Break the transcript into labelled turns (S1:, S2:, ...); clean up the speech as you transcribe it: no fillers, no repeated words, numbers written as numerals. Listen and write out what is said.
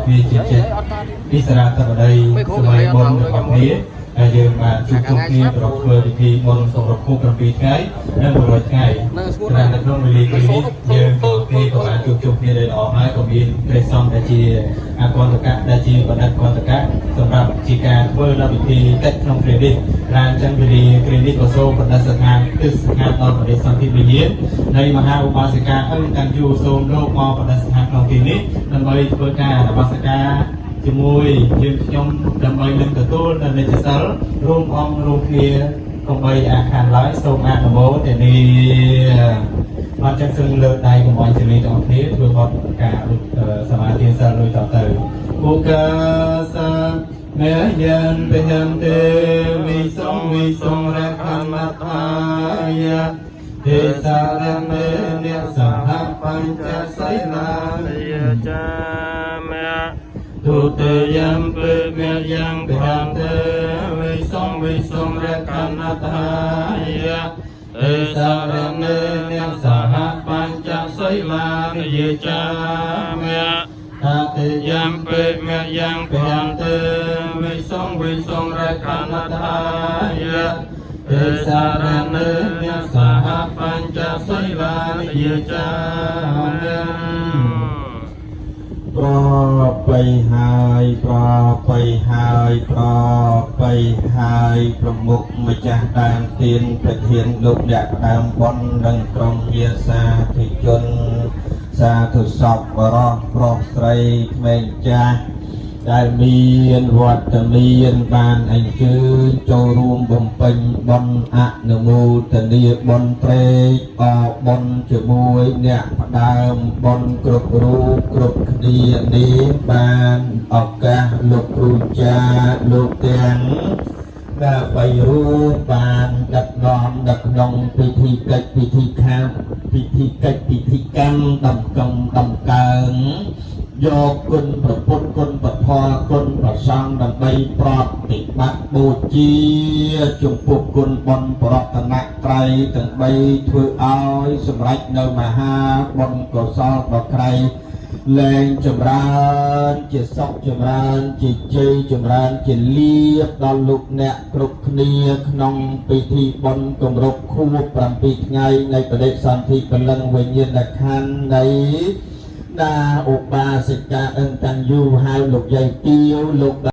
S1: គ្នាជាចិត្តពិសារតបដីសម័យមុនរបស់គ្នាហើយយើងបានជួបជុំគ្នាប្រកបធ្វើពិធីមុនសម្រាប់គូ7ថ្ងៃនិង100ថ្ងៃតែនៅក្នុងវេលានេះយើងគ្នាក៏បានជួបជុំគ្នាដោយល្អហើយក៏មានព្រះសង្ឃដែលជាអគន្តកៈដែលជាបណ្ឌិតគន្តកៈសម្រាប់ជាការធ្វើនៅពិធីកិច្ចក្នុងគ្រានេះរានចឹងវេលាគ្រានេះក៏សូមបណ្ឌិតស្ថានទិសស្ថានដល់បរិសន្ធិវិញ្ញាណនៃមហាឧបាសិកាទាំងយូសូមលោកមកបណ្ឌិតស្ថានក្នុងទីនេះដើម្បីធ្វើការនមស្ការជាមួយយើងខ្ញុំដើម្បីនឹងទទួលនៅនិច្ចសិលរួមអង្គរួមគ្នាកុំបីអាខានឡើយសូមអនុមោទនាអត់ចឹងសឹងលើកដៃកុំឲ្យជំនាញទាំងគ្នាធ្វើបទការសមាធិសិលដូចតទៅឧកាសាមេយ៉ាងពេញទេវិសុងរខមតាយាទេសារមេនិសហបញ្ចសីលាយាចាមេទុតិយំពេមេយ៉ាងពេញទេវិសុងរខមតាយាទេសារមេនិសហបញ្ចសីលាយាចាមេតតិយំពេមេយ៉ាងពេញទេវិសុងរខមតាយាទេសារមេនិសហបញ្ចសីលាយាចាមេប្របីហើយប្រមុខម្ចាស់ដើមទានប្រធានលោកអ្នកដើមបុណ្យនិងក្រុមជាសាធិជនសាធុសពបរោះប្រុសស្រីក្មេងចាស់ដែលមានវត្តមានបានអញ្ជើញចូលរួមបំពេញបុណ្យអនុមោទនាបុណ្យត្រេកអរបុណ្យជាមួយអ្នកផ្ដើមបុណ្យគ្រប់រូបគ្រប់គ្នានេះបានឱកាសលោកគ្រូចាលោកទាំងដើម្បីរូបបានដឹកនាំនៅក្នុងពិធីកិច្ចពិធីខាងពិធីកិច្ចពិធីកម្មដំកើងយកគុណព្រះពុទ្ធគុណព្រះធម៌គុណព្រះសង្ឃដើម្បីប្រតិបត្តិបូជាចំពោះគុណបុណ្យប្រតនត្រ័យទាំង3ធ្វើឲ្យសម្រេចនៅមហាបុណ្យកុសលដ៏ក្រៃលែងចម្រើនជាសុខចម្រើនជាជ័យចម្រើនជាលៀបដល់លោកអ្នកគ្រប់គ្នាក្នុងពិធីបុណ្យគម្រប់ខួប7ថ្ងៃនៃបដិសន្ធិពលឹងវិញ្ញាណក្ខន្ធនៃតាឧបាសិកាតាំងយូរហៅលោកយាយទាវលោក